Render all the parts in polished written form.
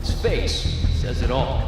His face says it all.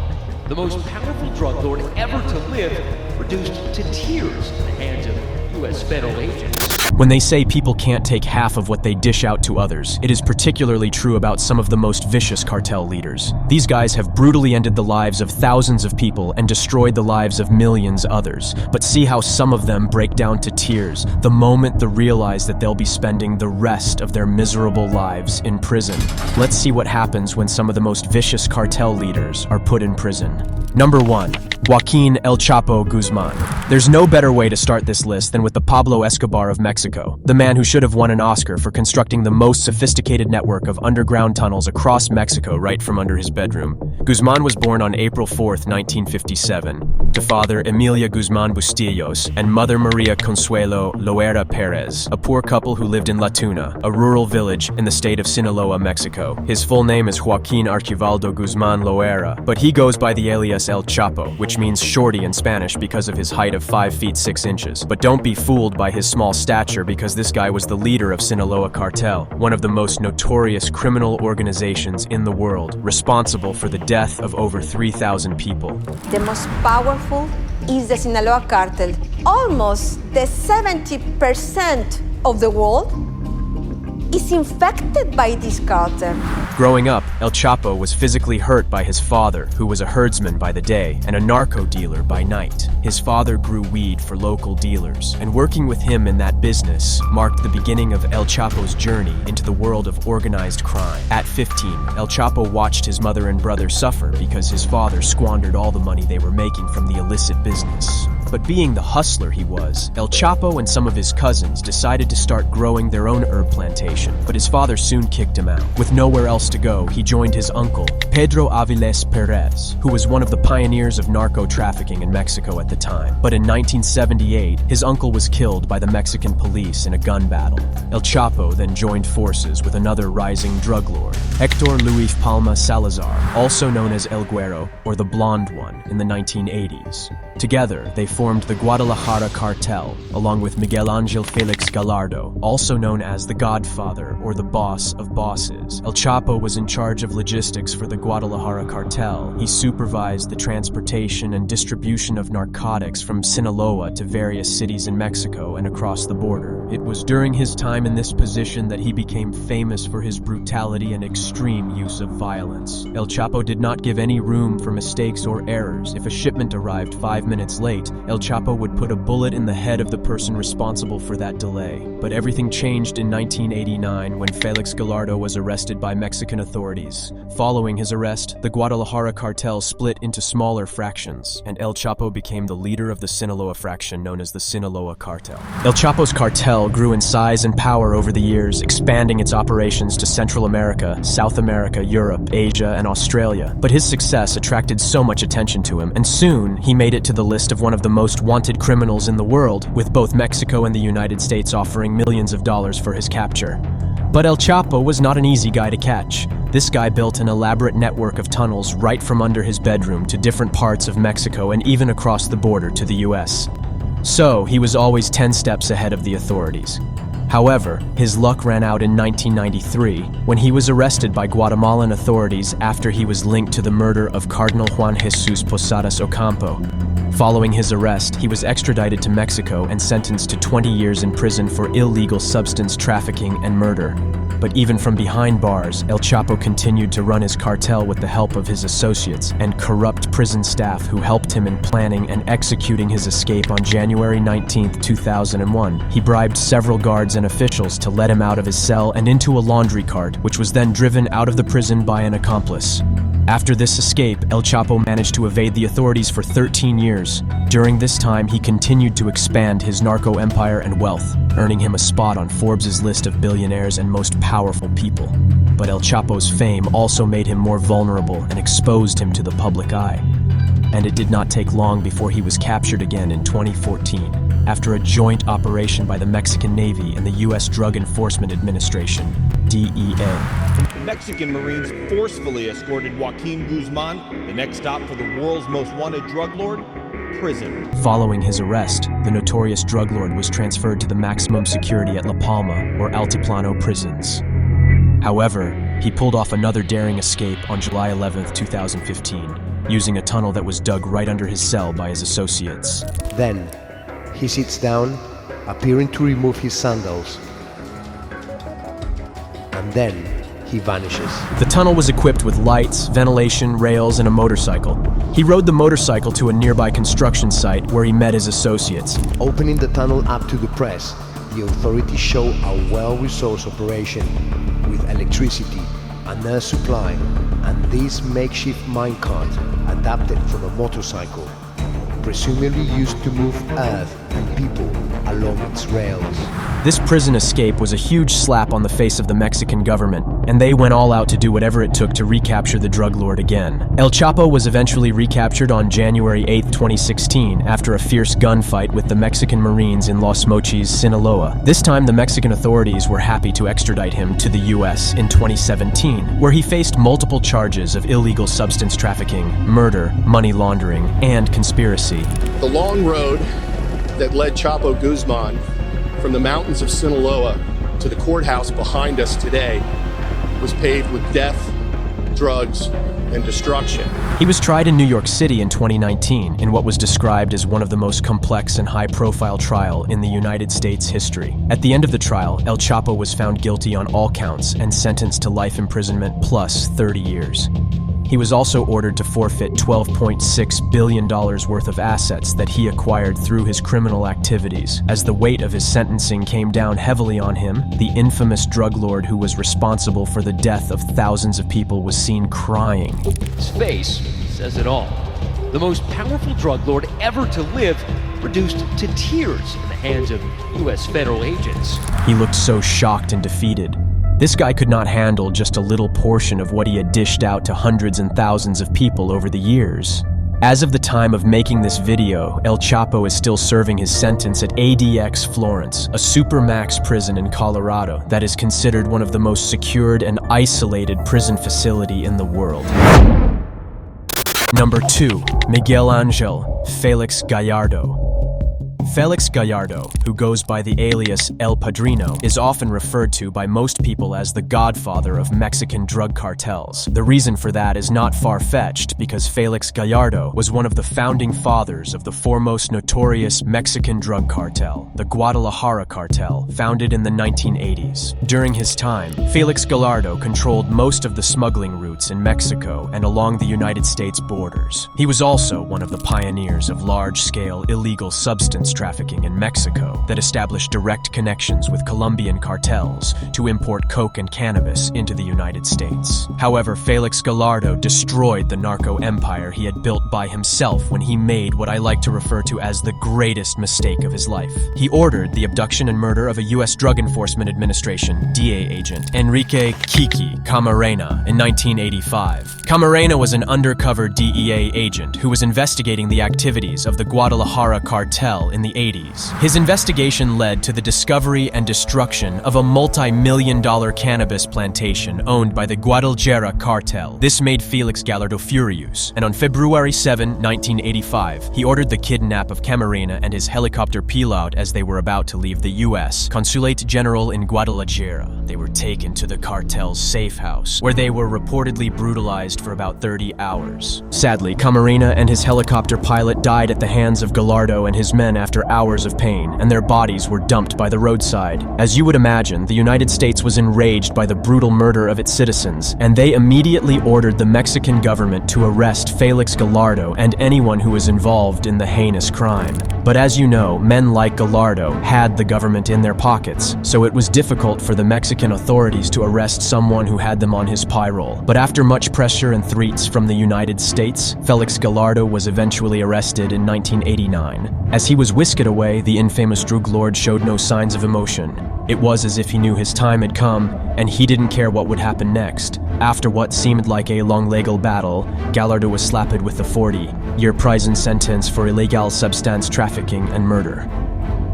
The most powerful drug lord ever to live, reduced to tears in the hands of U.S. federal agents. When they say people can't take half of what they dish out to others, it is particularly true about some of the most vicious cartel leaders. These guys have brutally ended the lives of thousands of people and destroyed the lives of millions others. But see how some of them break down to tears the moment they realize that they'll be spending the rest of their miserable lives in prison. Let's see what happens when some of the most vicious cartel leaders are put in prison. Number 1. Joaquin El Chapo Guzman. There's no better way to start this list than with the Pablo Escobar of Mexico, the man who should have won an Oscar for constructing the most sophisticated network of underground tunnels across Mexico right from under his bedroom. Guzman was born on April 4th, 1957, to father Emilia Guzman Bustillos and mother Maria Consuelo Loera Perez, a poor couple who lived in La Tuna, a rural village in the state of Sinaloa, Mexico. His full name is Joaquin Archibaldo Guzman Loera, but he goes by the alias El Chapo, which means shorty in Spanish because of his height of 5 feet 6 inches. But don't be fooled by his small stature, because this guy was the leader of Sinaloa Cartel, one of the most notorious criminal organizations in the world, responsible for the death of over 3,000 people. The most powerful is the Sinaloa Cartel. Almost the 70% of the world is infected by this cartel. Growing up, El Chapo was physically hurt by his father, who was a herdsman by the day and a narco dealer by night. His father grew weed for local dealers, and working with him in that business marked the beginning of El Chapo's journey into the world of organized crime. At 15, El Chapo watched his mother and brother suffer because his father squandered all the money they were making from the illicit business. But being the hustler he was, El Chapo and some of his cousins decided to start growing their own herb plantation, but his father soon kicked him out. With nowhere else to go, he joined his uncle, Pedro Aviles Perez, who was one of the pioneers of narco trafficking in Mexico at the time. But in 1978, his uncle was killed by the Mexican police in a gun battle. El Chapo then joined forces with another rising drug lord, Hector Luis Palma Salazar, also known as El Güero, or the Blonde One, in the 1980s. Together, they formed the Guadalajara Cartel, along with Miguel Angel Felix Gallardo, also known as the Godfather or the Boss of Bosses. El Chapo was in charge of logistics for the Guadalajara Cartel. He supervised the transportation and distribution of narcotics from Sinaloa to various cities in Mexico and across the border. It was during his time in this position that he became famous for his brutality and extreme use of violence. El Chapo did not give any room for mistakes or errors. If a shipment arrived 5 minutes late, El Chapo would put a bullet in the head of the person responsible for that delay. But everything changed in 1989 when Felix Gallardo was arrested by Mexican authorities. Following his arrest, the Guadalajara cartel split into smaller fractions, and El Chapo became the leader of the Sinaloa fraction known as the Sinaloa Cartel. El Chapo's cartel grew in size and power over the years, expanding its operations to Central America, South America, Europe, Asia, and Australia. But his success attracted so much attention to him, and soon he made it to the list of one of the most wanted criminals in the world, with both Mexico and the United States offering millions of dollars for his capture. But El Chapo was not an easy guy to catch. This guy built an elaborate network of tunnels right from under his bedroom to different parts of Mexico and even across the border to the US. So, he was always 10 steps ahead of the authorities. However, his luck ran out in 1993 when he was arrested by Guatemalan authorities after he was linked to the murder of Cardinal Juan Jesus Posadas Ocampo. Following his arrest, he was extradited to Mexico and sentenced to 20 years in prison for illegal substance trafficking and murder. But even from behind bars, El Chapo continued to run his cartel with the help of his associates and corrupt prison staff who helped him in planning and executing his escape on January 19, 2001. He bribed several guards and officials to let him out of his cell and into a laundry cart, which was then driven out of the prison by an accomplice. After this escape, El Chapo managed to evade the authorities for 13 years. During this time, he continued to expand his narco empire and wealth, earning him a spot on Forbes' list of billionaires and most powerful people. But El Chapo's fame also made him more vulnerable and exposed him to the public eye. And it did not take long before he was captured again in 2014, after a joint operation by the Mexican Navy and the U.S. Drug Enforcement Administration, DEA. Mexican Marines forcefully escorted Joaquin Guzman, the next stop for the world's most wanted drug lord, prison. Following his arrest, the notorious drug lord was transferred to the maximum security at La Palma or Altiplano prisons. However, he pulled off another daring escape on July 11, 2015, using a tunnel that was dug right under his cell by his associates. Then, he sits down, appearing to remove his sandals. And then, he vanishes. The tunnel was equipped with lights, ventilation, rails, and a motorcycle. He rode the motorcycle to a nearby construction site where he met his associates. Opening the tunnel up to the press, the authorities show a well-resourced operation with electricity, an air supply, and this makeshift minecart adapted from a motorcycle, presumably used to move earth and people along its rails. This prison escape was a huge slap on the face of the Mexican government, and they went all out to do whatever it took to recapture the drug lord again. El Chapo was eventually recaptured on January 8, 2016, after a fierce gunfight with the Mexican Marines in Los Mochis, Sinaloa. This time, the Mexican authorities were happy to extradite him to the U.S. in 2017, where he faced multiple charges of illegal substance trafficking, murder, money laundering, and conspiracy. The long road that led Chapo Guzman from the mountains of Sinaloa to the courthouse behind us today was paved with death, drugs, and destruction. He was tried in New York City in 2019 in what was described as one of the most complex and high-profile trial in the United States history. At the end of the trial, El Chapo was found guilty on all counts and sentenced to life imprisonment plus 30 years. He was also ordered to forfeit $12.6 billion worth of assets that he acquired through his criminal activities. As the weight of his sentencing came down heavily on him, the infamous drug lord who was responsible for the death of thousands of people was seen crying. His face says it all. The most powerful drug lord ever to live, reduced to tears in the hands of U.S. federal agents. He looked so shocked and defeated. This guy could not handle just a little portion of what he had dished out to hundreds and thousands of people over the years. As of the time of making this video, El Chapo is still serving his sentence at ADX Florence, a supermax prison in Colorado that is considered one of the most secured and isolated prison facility in the world. Number 2. Miguel Angel Felix Gallardo. Felix Gallardo, who goes by the alias El Padrino, is often referred to by most people as the godfather of Mexican drug cartels. The reason for that is not far-fetched, because Felix Gallardo was one of the founding fathers of the foremost notorious Mexican drug cartel, the Guadalajara Cartel, founded in the 1980s. During his time, Felix Gallardo controlled most of the smuggling routes in Mexico and along the United States borders. He was also one of the pioneers of large-scale illegal substance trafficking in Mexico that established direct connections with Colombian cartels to import coke and cannabis into the United States. However, Felix Gallardo destroyed the narco empire he had built by himself when he made what I like to refer to as the greatest mistake of his life. He ordered the abduction and murder of a U.S. Drug Enforcement Administration DEA agent, Enrique Kiki Camarena, in 1985. Camarena was an undercover DEA agent who was investigating the activities of the Guadalajara cartel in the 80s. His investigation led to the discovery and destruction of a multi-million-dollar cannabis plantation owned by the Guadalajara cartel. This made Felix Gallardo furious, and on February 7, 1985, he ordered the kidnap of Camarena and his helicopter pilot as they were about to leave the U.S. Consulate General in Guadalajara. They were taken to the cartel's safe house, where they were reportedly brutalized for about 30 hours. Sadly, Camarena and his helicopter pilot died at the hands of Gallardo and his men after hours of pain, and their bodies were dumped by the roadside. As you would imagine, the United States was enraged by the brutal murder of its citizens, and they immediately ordered the Mexican government to arrest Felix Gallardo and anyone who was involved in the heinous crime. But as you know, men like Gallardo had the government in their pockets, so it was difficult for the Mexican authorities to arrest someone who had them on his payroll. But after much pressure and threats from the United States, Felix Gallardo was eventually arrested in 1989. As he was whisked away, the infamous drug lord showed no signs of emotion. It was as if he knew his time had come, and he didn't care what would happen next. After what seemed like a long legal battle, Gallardo was slapped with a 40-year prison sentence for illegal substance trafficking and murder.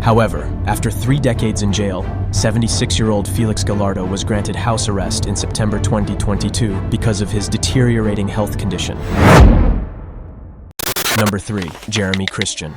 However, after 3 decades in jail, 76-year-old Felix Gallardo was granted house arrest in September 2022 because of his deteriorating health condition. Number 3. Jeremy Christian.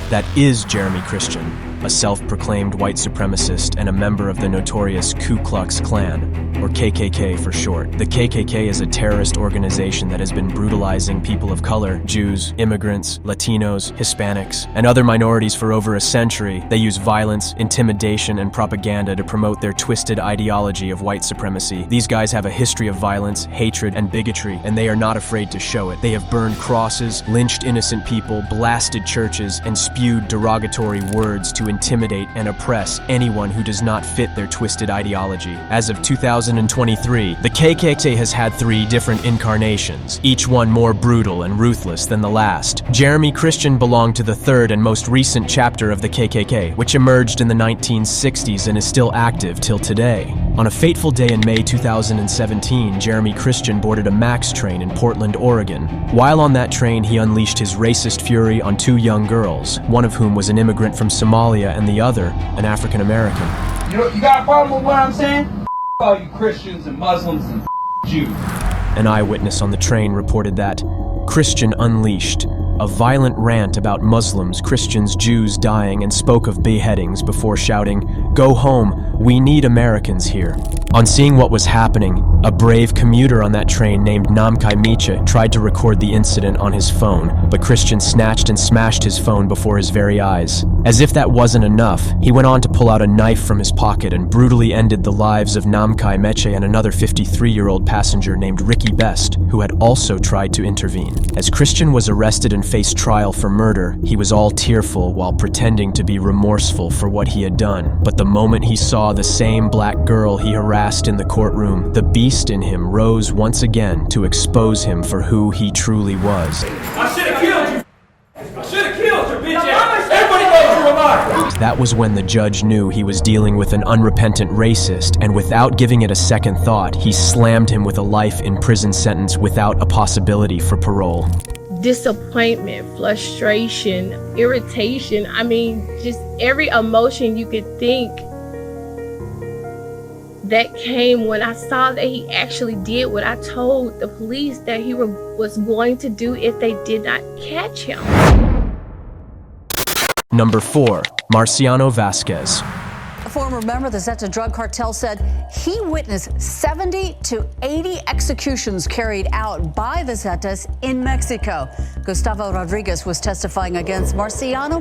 That is Jeremy Christian, a self-proclaimed white supremacist and a member of the notorious Ku Klux Klan, or KKK for short. The KKK is a terrorist organization that has been brutalizing people of color, Jews, immigrants, Latinos, Hispanics, and other minorities for over a century. They use violence, intimidation, and propaganda to promote their twisted ideology of white supremacy. These guys have a history of violence, hatred, and bigotry, and they are not afraid to show it. They have burned crosses, lynched innocent people, blasted churches, and spewed derogatory words to intimidate and oppress anyone who does not fit their twisted ideology. As of 2023, the KKK has had 3 different incarnations, each one more brutal and ruthless than the last. Jeremy Christian belonged to the 3rd and most recent chapter of the KKK, which emerged in the 1960s and is still active till today. On a fateful day in May 2017, Jeremy Christian boarded a MAX train in Portland, Oregon. While on that train, he unleashed his racist fury on 2 young girls, one of whom was an immigrant from Somalia and the other an African American. You got a problem with what I'm saying? All you Christians and Muslims and Jews. An eyewitness on the train reported that Christian unleashed a violent rant about Muslims, Christians, Jews dying and spoke of beheadings before shouting, "Go home, we need Americans here." On seeing what was happening, a brave commuter on that train named Namkai Miche tried to record the incident on his phone, but Christian snatched and smashed his phone before his very eyes. As if that wasn't enough, he went on to pull out a knife from his pocket and brutally ended the lives of Namkai Miche and another 53-year-old passenger named Ricky Best, who had also tried to intervene. As Christian was arrested and faced trial for murder, he was all tearful while pretending to be remorseful for what he had done. But the moment he saw the same black girl he harassed in the courtroom, the beast in him rose once again to expose him for who he truly was. I should have killed you. I should have killed your bitch ass. Everybody knows you're alive. That was when the judge knew he was dealing with an unrepentant racist, and without giving it a second thought, he slammed him with a life in prison sentence without a possibility for parole. Disappointment, frustration, irritation. I mean, just every emotion you could think that came when I saw that he actually did what I told the police that he was going to do if they did not catch him. Number 4, Marciano Vasquez. A former member of the Zeta drug cartel said he witnessed 70 to 80 executions carried out by the Zetas in Mexico. Gustavo Rodriguez was testifying against Marciano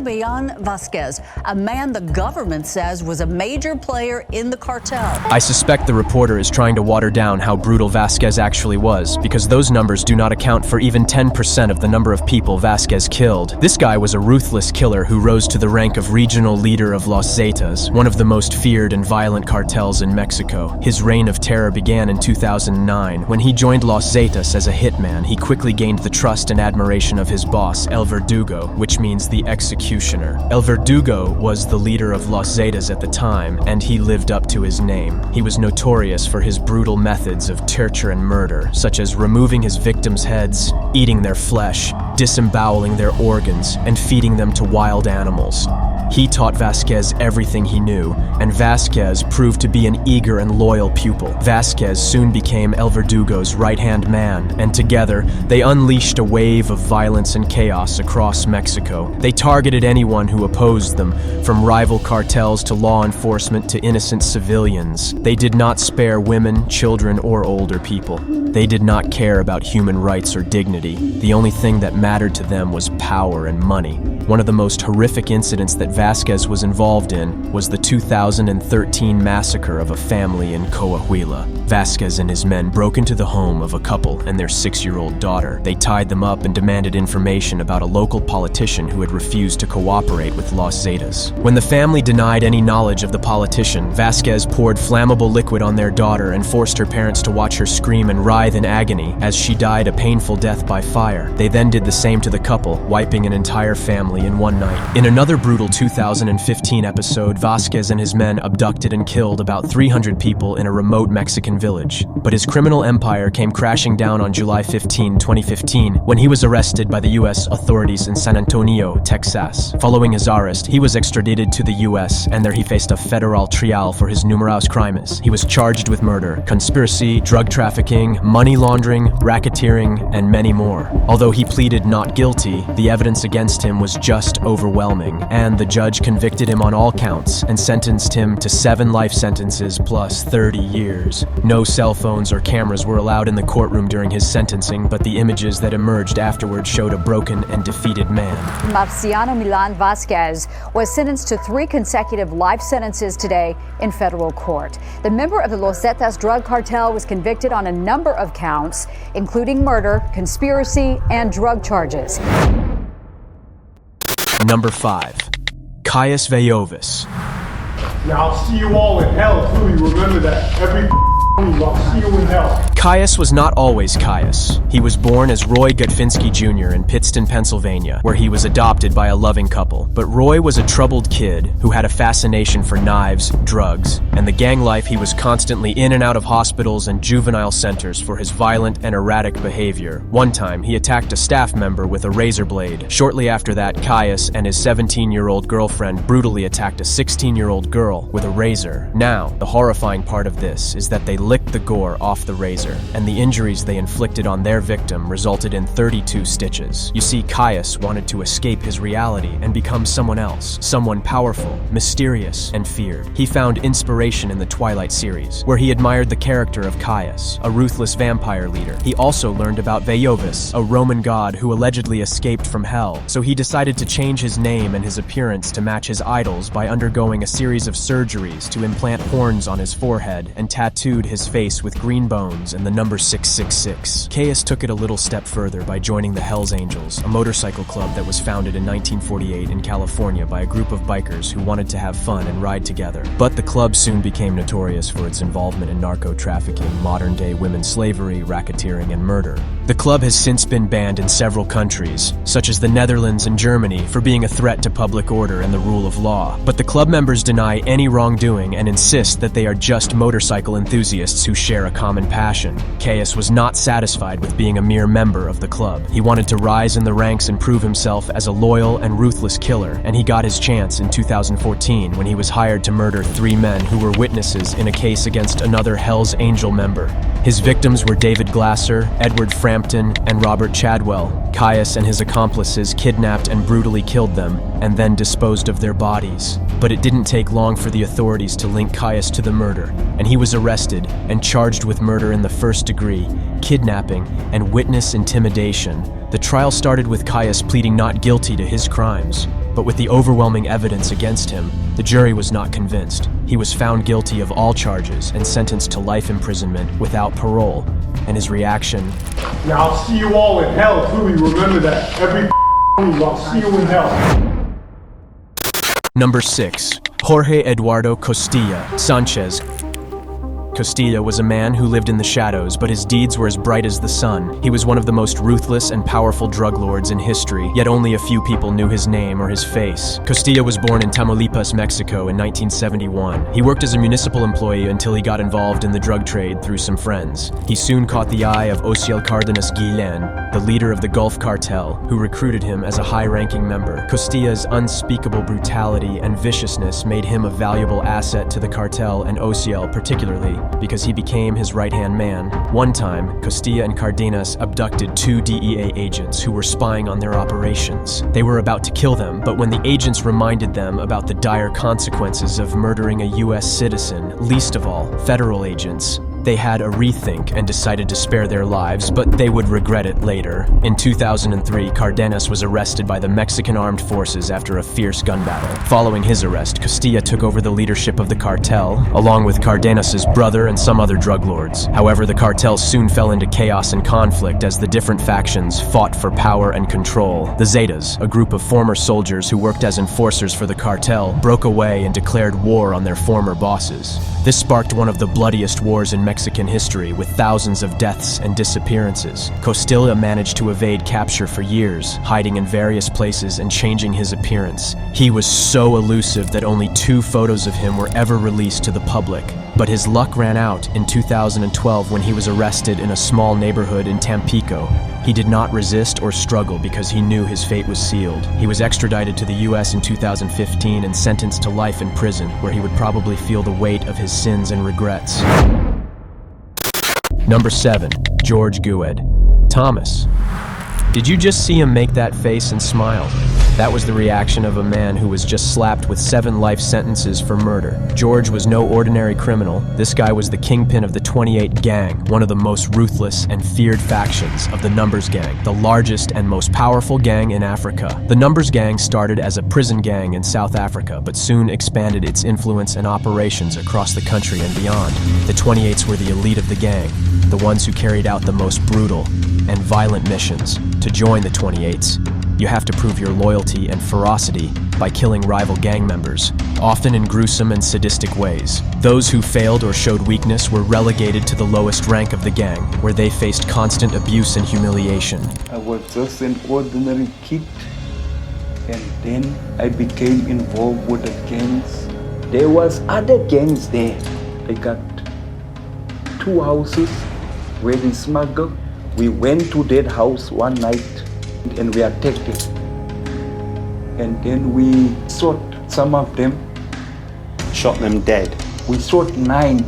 Vasquez, a man the government says was a major player in the cartel. I suspect the reporter is trying to water down how brutal Vasquez actually was, because those numbers do not account for even 10% of the number of people Vasquez killed. This guy was a ruthless killer who rose to the rank of regional leader of Los Zetas, one of the most feared and violent cartels in Mexico. His reign of terror began in 2009. When he joined Los Zetas as a hitman, he quickly gained the trust and admiration of his boss, El Verdugo, which means the executioner. El Verdugo was the leader of Los Zetas at the time, and he lived up to his name. He was notorious for his brutal methods of torture and murder, such as removing his victims' heads, eating their flesh, disemboweling their organs, and feeding them to wild animals. He taught Vasquez everything he knew, and Vasquez proved to be an eager and loyal pupil. Vasquez soon became El Verdugo's right-hand man, and together, they unleashed a wave of violence and chaos across Mexico. They targeted anyone who opposed them, from rival cartels to law enforcement to innocent civilians. They did not spare women, children, or older people. They did not care about human rights or dignity. The only thing that mattered to them was power and money. One of the most horrific incidents that Vasquez was involved in was the 2013 massacre of a family in Coahuila. Vasquez and his men broke into the home of a couple and their 6-year-old daughter. They tied them up and demanded information about a local politician who had refused to cooperate with Los Zetas. When the family denied any knowledge of the politician, Vasquez poured flammable liquid on their daughter and forced her parents to watch her scream and writhe in agony as she died a painful death by fire. They then did the same to the couple, wiping an entire family in one night. In another brutal 2015 episode, Vasquez and his men abducted and killed about 300 people in a remote Mexican village. But his criminal empire came crashing down on July 15, 2015, when he was arrested by the U.S. authorities in San Antonio, Texas. Following his arrest, he was extradited to the U.S., and there he faced a federal trial for his numerous crimes. He was charged with murder, conspiracy, drug trafficking, money laundering, racketeering, and many more. Although he pleaded not guilty, the evidence against him was just overwhelming, and the judge convicted him on all counts and sentenced him to 7 life sentences plus 30 years. No cell phones or cameras were allowed in the courtroom during his sentencing, but the images that emerged afterward showed a broken and defeated man. Marciano Vasquez was sentenced to 3 consecutive life sentences today in federal court. The member of the Los Zetas drug cartel was convicted on a number of counts, including murder, conspiracy, and drug charges. Number 5. Caius Veiovis. Yeah, I'll see you all in hell too, you remember that. Every I'll see you in hell. Caius was not always Caius. He was born as Roy Gutfinski Jr. in Pittston, Pennsylvania, where he was adopted by a loving couple. But Roy was a troubled kid who had a fascination for knives, drugs, and the gang life. He was constantly in and out of hospitals and juvenile centers for his violent and erratic behavior. One time, he attacked a staff member with a razor blade. Shortly after that, Caius and his 17-year-old girlfriend brutally attacked a 16-year-old girl with a razor. Now, the horrifying part of this is that they licked the gore off the razor, and the injuries they inflicted on their victim resulted in 32 stitches. You see, Caius wanted to escape his reality and become someone else, someone powerful, mysterious, and feared. He found inspiration in the Twilight series, where he admired the character of Caius, a ruthless vampire leader. He also learned about Veiovis, a Roman god who allegedly escaped from hell, so he decided to change his name and his appearance to match his idols by undergoing a series of surgeries to implant horns on his forehead and tattooed his face with green bones and the number 666. Caius took it a little step further by joining the Hells Angels, a motorcycle club that was founded in 1948 in California by a group of bikers who wanted to have fun and ride together. But the club soon became notorious for its involvement in narco-trafficking, modern-day women's slavery, racketeering, and murder. The club has since been banned in several countries, such as the Netherlands and Germany, for being a threat to public order and the rule of law. But the club members deny any wrongdoing and insist that they are just motorcycle enthusiasts who share a common passion. Caius was not satisfied with being a mere member of the club. He wanted to rise in the ranks and prove himself as a loyal and ruthless killer, and he got his chance in 2014 when he was hired to murder 3 men who were witnesses in a case against another Hells Angel member. His victims were David Glasser, Edward Frampton, and Robert Chadwell. Caius and his accomplices kidnapped and brutally killed them, and then disposed of their bodies. But it didn't take long for the authorities to link Caius to the murder, and he was arrested and charged with murder in the first degree, kidnapping, and witness intimidation. The trial started with Caius pleading not guilty to his crimes, but with the overwhelming evidence against him, the jury was not convinced. He was found guilty of all charges and sentenced to life imprisonment without parole, and his reaction... Yeah, I'll see you all in hell too, you remember that. Every I'll see you in hell. Number 6. Jorge Eduardo Costilla, Sanchez. Costilla was a man who lived in the shadows, but his deeds were as bright as the sun. He was one of the most ruthless and powerful drug lords in history, yet only a few people knew his name or his face. Costilla was born in Tamaulipas, Mexico in 1971. He worked as a municipal employee until he got involved in the drug trade through some friends. He soon caught the eye of Ociel Cardenas Guillen, the leader of the Gulf Cartel, who recruited him as a high-ranking member. Costilla's unspeakable brutality and viciousness made him a valuable asset to the cartel and Ociel particularly, because he became his right-hand man. One time, Costilla and Cardenas abducted 2 DEA agents who were spying on their operations. They were about to kill them, but when the agents reminded them about the dire consequences of murdering a U.S. citizen, least of all, federal agents, they had a rethink and decided to spare their lives, but they would regret it later. In 2003, Cardenas was arrested by the Mexican Armed Forces after a fierce gun battle. Following his arrest, Costilla took over the leadership of the cartel, along with Cardenas's brother and some other drug lords. However, the cartel soon fell into chaos and conflict as the different factions fought for power and control. The Zetas, a group of former soldiers who worked as enforcers for the cartel, broke away and declared war on their former bosses. This sparked one of the bloodiest wars in Mexico Mexican history with thousands of deaths and disappearances. Costilla managed to evade capture for years, hiding in various places and changing his appearance. He was so elusive that only 2 photos of him were ever released to the public. But his luck ran out in 2012 when he was arrested in a small neighborhood in Tampico. He did not resist or struggle because he knew his fate was sealed. He was extradited to the US in 2015 and sentenced to life in prison, where he would probably feel the weight of his sins and regrets. Number 7. George Gued. Thomas. Did you just see him make that face and smile? That was the reaction of a man who was just slapped with 7 life sentences for murder. George was no ordinary criminal. This guy was the kingpin of the 28 Gang, one of the most ruthless and feared factions of the Numbers Gang, the largest and most powerful gang in Africa. The Numbers Gang started as a prison gang in South Africa, but soon expanded its influence and operations across the country and beyond. The 28s were the elite of the gang, the ones who carried out the most brutal and violent missions. To join the 28s, you have to prove your loyalty and ferocity by killing rival gang members, often in gruesome and sadistic ways. Those who failed or showed weakness were relegated to the lowest rank of the gang, where they faced constant abuse and humiliation. I was just an ordinary kid, and then I became involved with the gangs. There was other gangs there. I got 2 houses where they smuggled. We went to that house one night and we attacked them. And then we shot some of them. Shot them dead? We shot 9.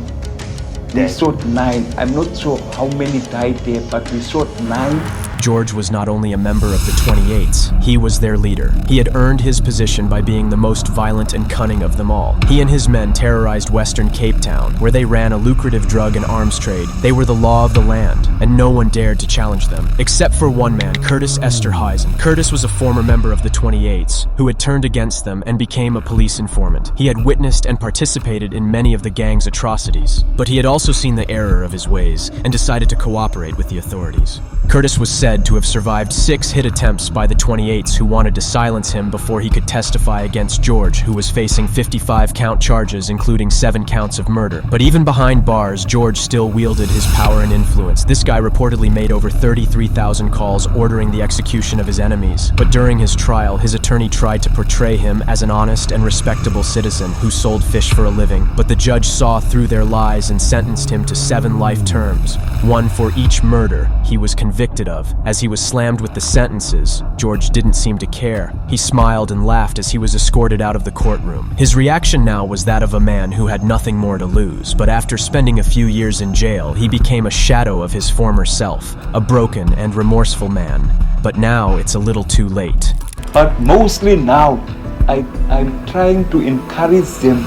We shot 9. I'm not sure how many died there, but we shot 9. George was not only a member of the 28s, he was their leader. He had earned his position by being the most violent and cunning of them all. He and his men terrorized Western Cape Town, where they ran a lucrative drug and arms trade. They were the law of the land, and no one dared to challenge them, except for one man, Curtis Esterhuizen. Curtis was a former member of the 28s, who had turned against them and became a police informant. He had witnessed and participated in many of the gang's atrocities, but he had also seen the error of his ways and decided to cooperate with the authorities. Curtis was said to have survived 6 hit attempts by the 28s, who wanted to silence him before he could testify against George, who was facing 55-count charges, including 7 counts of murder. But even behind bars, George still wielded his power and influence. This guy reportedly made over 33,000 calls ordering the execution of his enemies. But during his trial, his attorney tried to portray him as an honest and respectable citizen who sold fish for a living. But the judge saw through their lies and sentenced him to 7 life terms, 1 for each murder he was convicted of. As he was slammed with the sentences, George didn't seem to care. He smiled and laughed as he was escorted out of the courtroom. His reaction now was that of a man who had nothing more to lose, but after spending a few years in jail, he became a shadow of his former self, a broken and remorseful man. But now it's a little too late. But mostly now, I'm trying to encourage them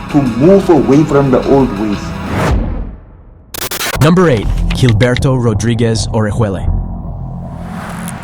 to move away from the old ways. Number 8. Gilberto Rodriguez Oru.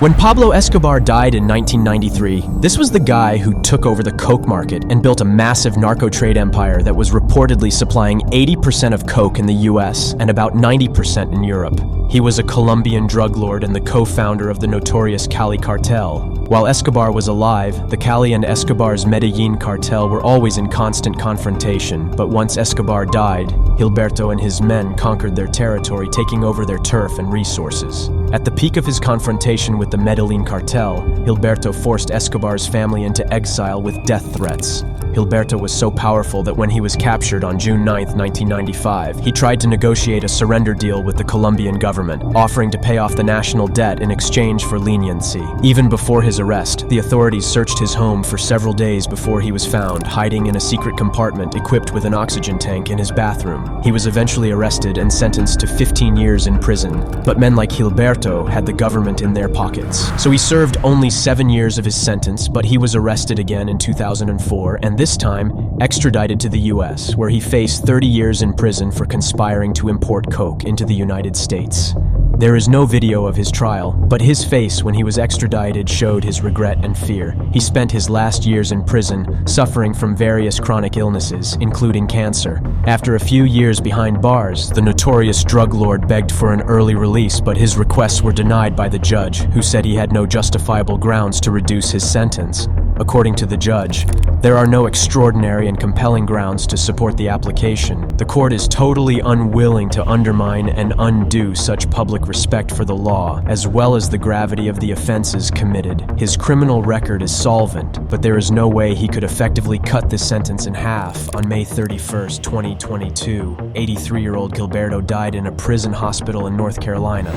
When Pablo Escobar died in 1993, this was the guy who took over the coke market and built a massive narco trade empire that was reportedly supplying 80% of coke in the US and about 90% in Europe. He was a Colombian drug lord and the co-founder of the notorious Cali Cartel. While Escobar was alive, the Cali and Escobar's Medellin cartel were always in constant confrontation, but once Escobar died, Gilberto and his men conquered their territory, taking over their turf and resources. At the peak of his confrontation with the Medellin cartel, Gilberto forced Escobar's family into exile with death threats. Gilberto was so powerful that when he was captured on June 9, 1995, he tried to negotiate a surrender deal with the Colombian government, offering to pay off the national debt in exchange for leniency. Even before his arrest, the authorities searched his home for several days before he was found, hiding in a secret compartment equipped with an oxygen tank in his bathroom. He was eventually arrested and sentenced to 15 years in prison, but men like Gilberto had the government in their pockets. So he served only 7 years of his sentence, but he was arrested again in 2004, and this time extradited to the US, where he faced 30 years in prison for conspiring to import coke into the United States. There is no video of his trial, but his face when he was extradited showed his regret and fear. He spent his last years in prison, suffering from various chronic illnesses, including cancer. After a few years behind bars, the notorious drug lord begged for an early release, but his requests were denied by the judge, who said he had no justifiable grounds to reduce his sentence. According to the judge, There are no extraordinary and compelling grounds to support the application. The court is totally unwilling to undermine and undo such public respect for the law, as well as the gravity of the offenses committed. His criminal record is solvent, but there is no way he could effectively cut this sentence in half. On May 31st, 2022, 83-year-old Gilberto died in a prison hospital in North Carolina.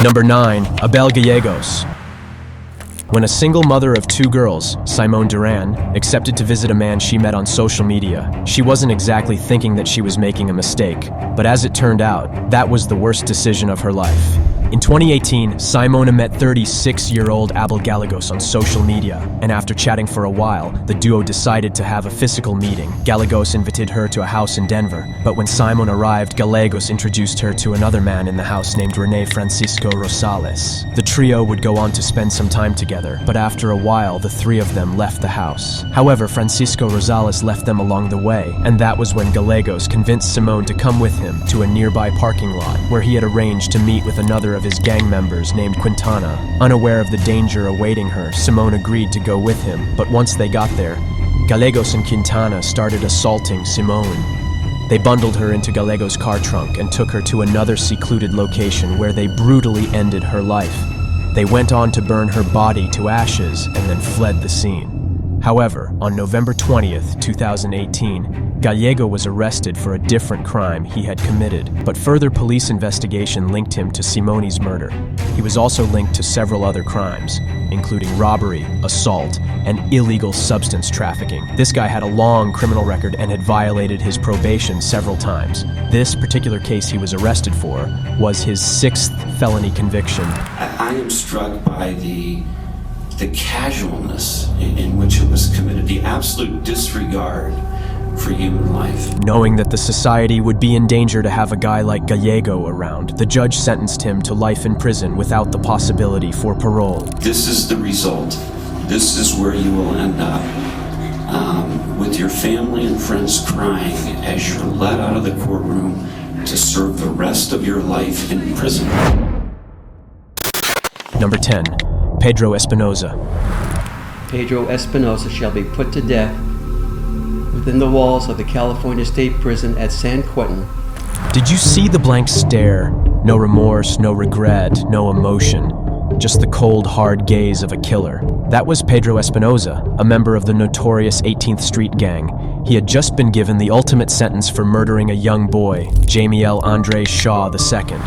Number 9. Abel Galos. When a single mother of 2 girls, Simone Duran, accepted to visit a man she met on social media, she wasn't exactly thinking that she was making a mistake. But as it turned out, that was the worst decision of her life. In 2018, Simona met 36-year-old Abel Galos on social media, and after chatting for a while, the duo decided to have a physical meeting. Galos invited her to a house in Denver, but when Simon arrived, Galos introduced her to another man in the house named Rene Francisco Rosales. The trio would go on to spend some time together, but after a while, the 3 of them left the house. However, Francisco Rosales left them along the way, and that was when Galos convinced Simone to come with him to a nearby parking lot, where he had arranged to meet with another of his gang members named Quintana. Unaware of the danger awaiting her, Simone agreed to go with him, but once they got there, Galos and Quintana started assaulting Simone. They bundled her into Galegos' car trunk and took her to another secluded location where they brutally ended her life. They went on to burn her body to ashes and then fled the scene. However, on November 20th, 2018, Gallego was arrested for a different crime he had committed, but further police investigation linked him to Simone's murder. He was also linked to several other crimes, including robbery, assault, and illegal substance trafficking. This guy had a long criminal record and had violated his probation several times. This particular case he was arrested for was his 6th felony conviction. I am struck by the casualness in which it was committed, the absolute disregard for human life. Knowing that the society would be in danger to have a guy like Gallego around, the judge sentenced him to life in prison without the possibility for parole. This is the result. This is where you will end up, with your family and friends crying as you're let out of the courtroom to serve the rest of your life in prison. Number 10. Pedro Espinosa. Pedro Espinosa shall be put to death within the walls of the California State Prison at San Quentin. Did you see the blank stare? No remorse, no regret, no emotion. Just the cold, hard gaze of a killer. That was Pedro Espinosa, a member of the notorious 18th Street Gang. He had just been given the ultimate sentence for murdering a young boy, Jamiel Andre Shaw II.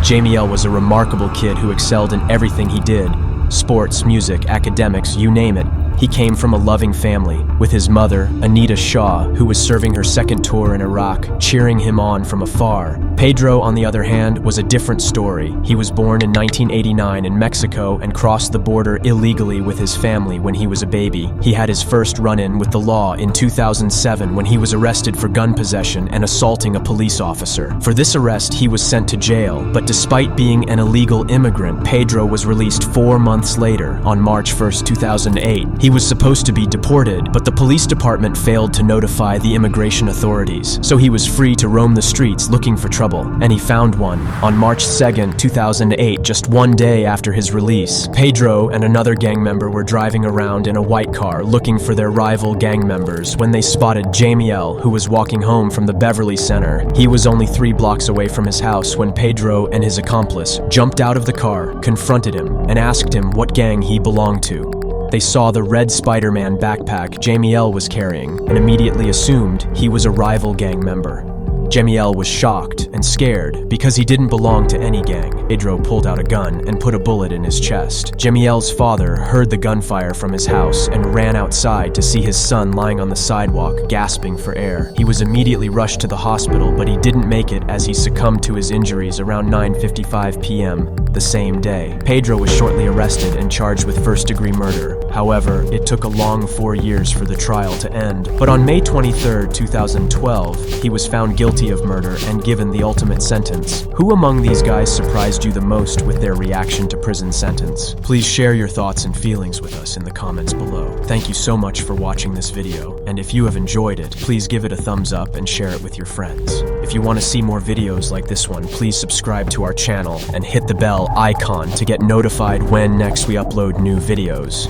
Jamiel was a remarkable kid who excelled in everything he did. Sports, music, academics, you name it. He came from a loving family, with his mother, Anita Shaw, who was serving her 2nd tour in Iraq, cheering him on from afar. Pedro, on the other hand, was a different story. He was born in 1989 in Mexico and crossed the border illegally with his family when he was a baby. He had his first run-in with the law in 2007 when he was arrested for gun possession and assaulting a police officer. For this arrest, he was sent to jail, but despite being an illegal immigrant, Pedro was released 4 months later, on March 1st, 2008. He was supposed to be deported, but the police department failed to notify the immigration authorities, so he was free to roam the streets looking for trouble, and he found one. On March 2nd, 2008, just 1 day after his release, Pedro and another gang member were driving around in a white car looking for their rival gang members when they spotted Jamiel, who was walking home from the Beverly Center. He was only 3 blocks away from his house when Pedro and his accomplice jumped out of the car, confronted him, and asked him what gang he belonged to. They saw the red Spider-Man backpack Jamiel was carrying and immediately assumed he was a rival gang member. Jamiel was shocked and scared because he didn't belong to any gang. Pedro pulled out a gun and put a bullet in his chest. Jamiel's father heard the gunfire from his house and ran outside to see his son lying on the sidewalk, gasping for air. He was immediately rushed to the hospital, but he didn't make it as he succumbed to his injuries around 9:55 p.m. the same day. Pedro was shortly arrested and charged with first-degree murder. However, it took a long 4 years for the trial to end. But on May 23, 2012, he was found guilty of murder and given the ultimate sentence. Who among these guys surprised you the most with their reaction to prison sentence? Please share your thoughts and feelings with us in the comments below. Thank you so much for watching this video, and if you have enjoyed it, please give it a thumbs up and share it with your friends. If you want to see more videos like this one, please subscribe to our channel and hit the bell icon to get notified when next we upload new videos.